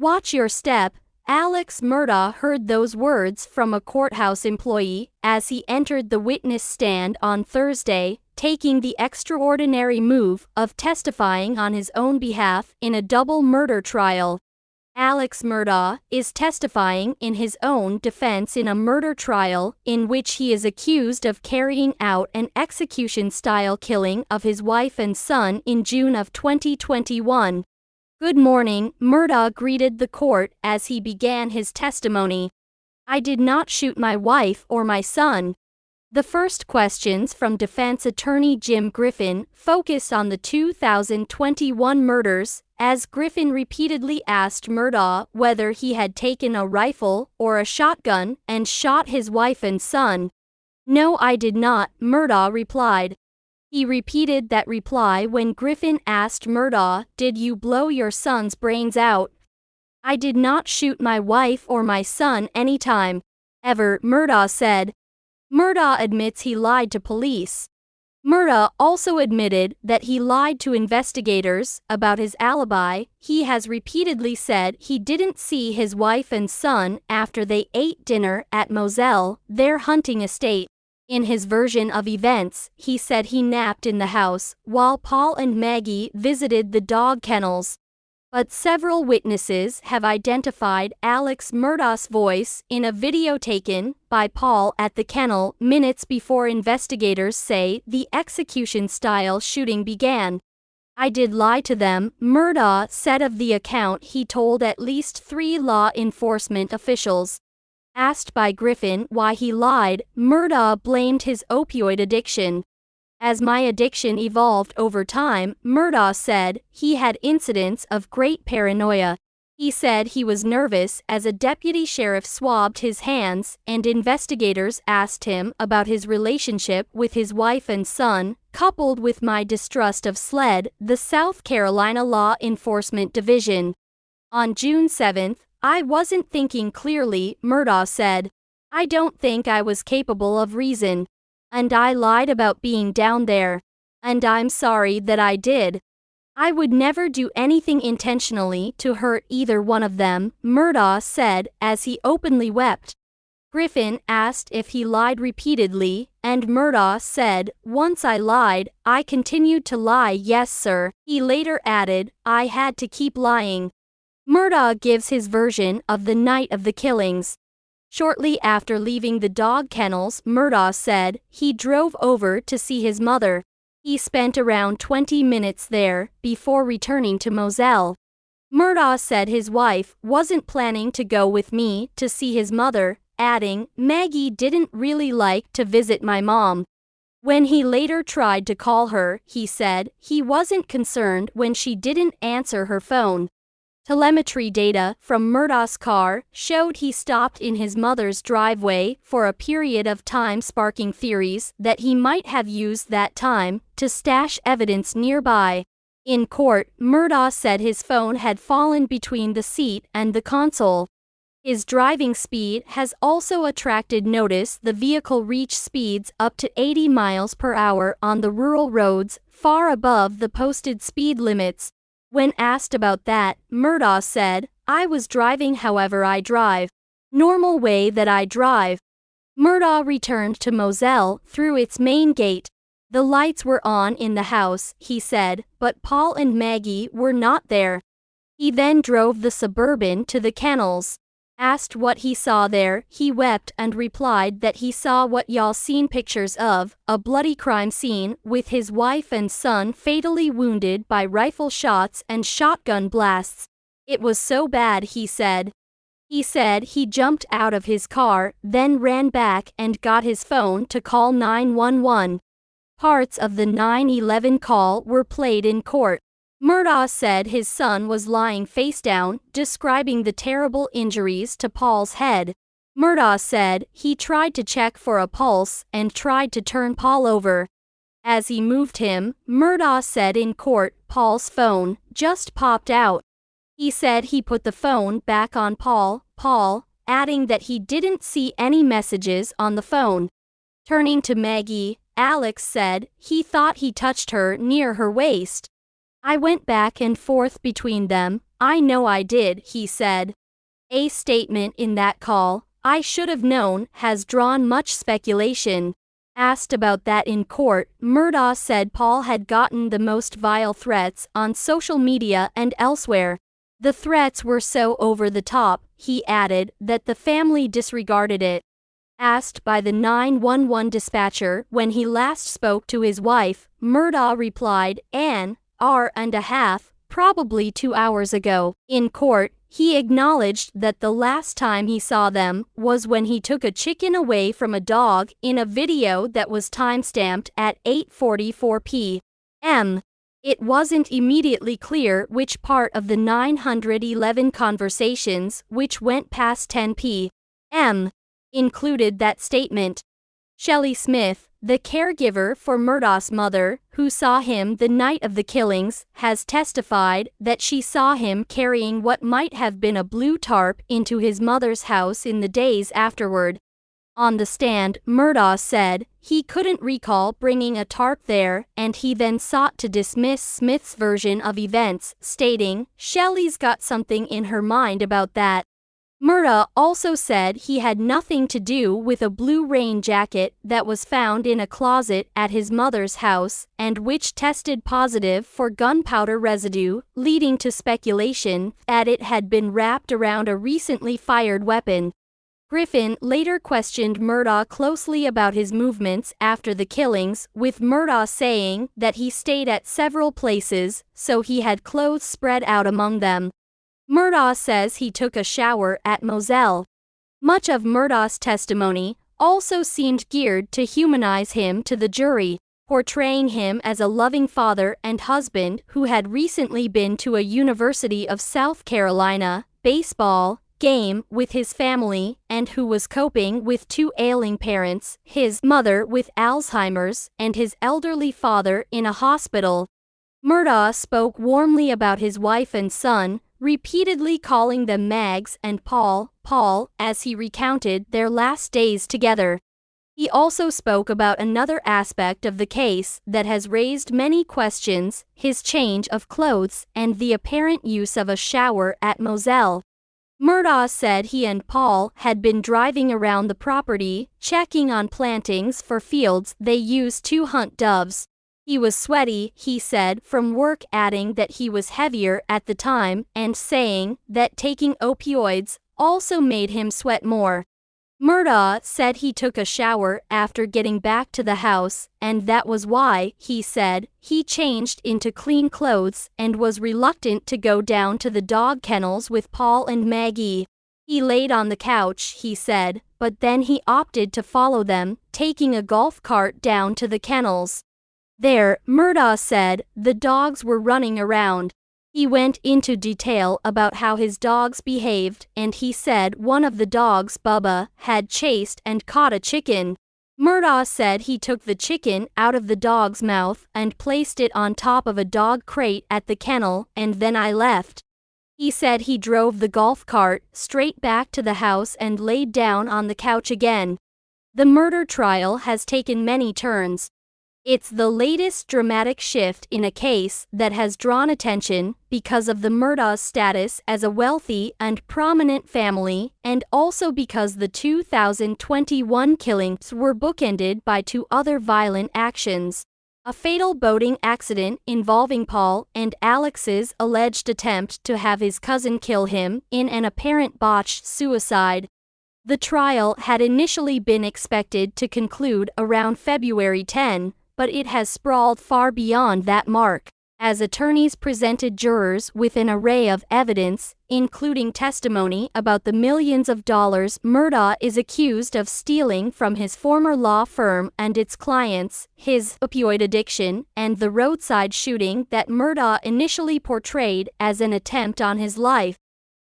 Watch your step. Alex Murdaugh heard those words from a courthouse employee as he entered the witness stand on Thursday, taking the extraordinary move of testifying on his own behalf in a double murder trial. Alex Murdaugh is testifying in his own defense in a murder trial in which he is accused of carrying out an execution-style killing of his wife and son in June of 2021. "Good morning," Murdaugh greeted the court as he began his testimony. "I did not shoot my wife or my son." The first questions from defense attorney Jim Griffin focused on the 2021 murders, as Griffin repeatedly asked Murdaugh whether he had taken a rifle or a shotgun and shot his wife and son. "No, I did not," Murdaugh replied. He repeated that reply when Griffin asked Murdaugh, "Did you blow your son's brains out?" "I did not shoot my wife or my son anytime, ever," Murdaugh said. Murdaugh admits he lied to police. Murdaugh also admitted that he lied to investigators about his alibi. He has repeatedly said he didn't see his wife and son after they ate dinner at Murdaugh, their hunting estate. In his version of events, he said he napped in the house while Paul and Maggie visited the dog kennels. But several witnesses have identified Alex Murdaugh's voice in a video taken by Paul at the kennel minutes before investigators say the execution-style shooting began. "I did lie to them," Murdaugh said of the account he told at least 3 law enforcement officials. Asked by Griffin why he lied, Murdaugh blamed his opioid addiction. "As my addiction evolved over time," Murdaugh said, he had incidents of great paranoia. He said he was nervous as a deputy sheriff swabbed his hands and investigators asked him about his relationship with his wife and son, coupled with my distrust of SLED, the South Carolina Law Enforcement Division. On June 7, "I wasn't thinking clearly," Murdaugh said. "I don't think I was capable of reason. And I lied about being down there. And I'm sorry that I did. I would never do anything intentionally to hurt either one of them," Murdaugh said as he openly wept. Griffin asked if he lied repeatedly, and Murdaugh said, "Once I lied, I continued to lie, yes sir." He later added, "I had to keep lying." Murdaugh gives his version of the night of the killings. Shortly after leaving the dog kennels, Murdaugh said he drove over to see his mother. He spent around 20 minutes there before returning to Moselle. Murdaugh said his wife wasn't planning to go with me to see his mother, adding, "Maggie didn't really like to visit my mom." When he later tried to call her, he said he wasn't concerned when she didn't answer her phone. Telemetry data from Murdaugh's car showed he stopped in his mother's driveway for a period of time, sparking theories that he might have used that time to stash evidence nearby. In court, Murdaugh said his phone had fallen between the seat and the console. His driving speed has also attracted notice. The vehicle reached speeds up to 80 miles per hour on the rural roads, far above the posted speed limits. When asked about that, Murdaugh said, "I was driving however I drive. Normal way that I drive." Murdaugh returned to Moselle through its main gate. The lights were on in the house, he said, but Paul and Maggie were not there. He then drove the Suburban to the kennels. Asked what he saw there, he wept and replied that he saw what y'all seen pictures of, a bloody crime scene with his wife and son fatally wounded by rifle shots and shotgun blasts. "It was so bad," he said. He said he jumped out of his car, then ran back and got his phone to call 911. Parts of the 911 call were played in court. Murdaugh said his son was lying face down, describing the terrible injuries to Paul's head. Murdaugh said he tried to check for a pulse and tried to turn Paul over. As he moved him, Murdaugh said in court Paul's phone just popped out. He said he put the phone back on Paul, adding that he didn't see any messages on the phone. Turning to Maggie, Alex said he thought he touched her near her waist. "I went back and forth between them, "I know I did," he said. A statement in that call, "I should have known," has drawn much speculation. Asked about that in court, Murdaugh said Paul had gotten the most vile threats on social media and elsewhere. The threats were so over the top, he added, that the family disregarded it. Asked by the 911 dispatcher when he last spoke to his wife, Murdaugh replied, "An hour and a half, probably 2 hours ago." In court, he acknowledged that the last time he saw them was when he took a chicken away from a dog in a video that was timestamped at 8:44 p.m. It wasn't immediately clear which part of the 911 conversations, which went past 10 p.m., included that statement. Shelley Smith, the caregiver for Murdaugh's mother, who saw him the night of the killings, has testified that she saw him carrying what might have been a blue tarp into his mother's house in the days afterward. On the stand, Murdaugh said he couldn't recall bringing a tarp there, and he then sought to dismiss Smith's version of events, stating, "Shelley's got something in her mind about that." Murdaugh also said he had nothing to do with a blue rain jacket that was found in a closet at his mother's house, and which tested positive for gunpowder residue, leading to speculation that it had been wrapped around a recently fired weapon. Griffin later questioned Murdaugh closely about his movements after the killings, with Murdaugh saying that he stayed at several places, so he had clothes spread out among them. Murdaugh says he took a shower at Moselle. Much of Murdaugh's testimony also seemed geared to humanize him to the jury, portraying him as a loving father and husband who had recently been to a University of South Carolina baseball game with his family and who was coping with 2 ailing parents, his mother with Alzheimer's and his elderly father in a hospital. Murdaugh spoke warmly about his wife and son, repeatedly calling them Mags and Paul, as he recounted their last days together. He also spoke about another aspect of the case that has raised many questions, his change of clothes and the apparent use of a shower at Moselle. Murdaugh said he and Paul had been driving around the property, checking on plantings for fields they used to hunt doves. He was sweaty, he said, from work, adding that he was heavier at the time and saying that taking opioids also made him sweat more. Murdaugh said he took a shower after getting back to the house, and that was why, he said, he changed into clean clothes and was reluctant to go down to the dog kennels with Paul and Maggie. He laid on the couch, he said, but then he opted to follow them, taking a golf cart down to the kennels. There, Murdaugh said, the dogs were running around. He went into detail about how his dogs behaved, and he said one of the dogs, Bubba, had chased and caught a chicken. Murdaugh said he took the chicken out of the dog's mouth and placed it on top of a dog crate at the kennel, and then I left. He said he drove the golf cart straight back to the house and laid down on the couch again. The murder trial has taken many turns. It's the latest dramatic shift in a case that has drawn attention because of the Murdaugh's status as a wealthy and prominent family, and also because the 2021 killings were bookended by 2 other violent actions. A fatal boating accident involving Paul and Alex's alleged attempt to have his cousin kill him in an apparent botched suicide. The trial had initially been expected to conclude around February 10, but it has sprawled far beyond that mark, as attorneys presented jurors with an array of evidence, including testimony about the millions of dollars Murdaugh is accused of stealing from his former law firm and its clients, his opioid addiction, and the roadside shooting that Murdaugh initially portrayed as an attempt on his life.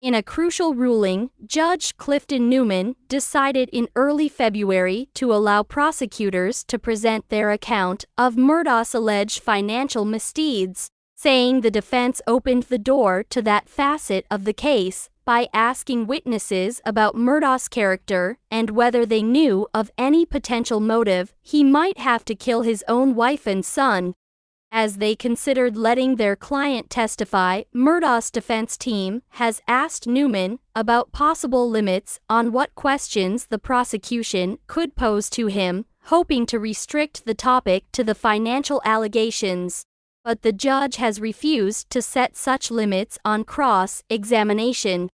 In a crucial ruling, Judge Clifton Newman decided in early February to allow prosecutors to present their account of Murdaugh's alleged financial misdeeds, saying the defense opened the door to that facet of the case by asking witnesses about Murdaugh's character and whether they knew of any potential motive he might have to kill his own wife and son. As they considered letting their client testify, Murdaugh's defense team has asked Newman about possible limits on what questions the prosecution could pose to him, hoping to restrict the topic to the financial allegations. But the judge has refused to set such limits on cross-examination.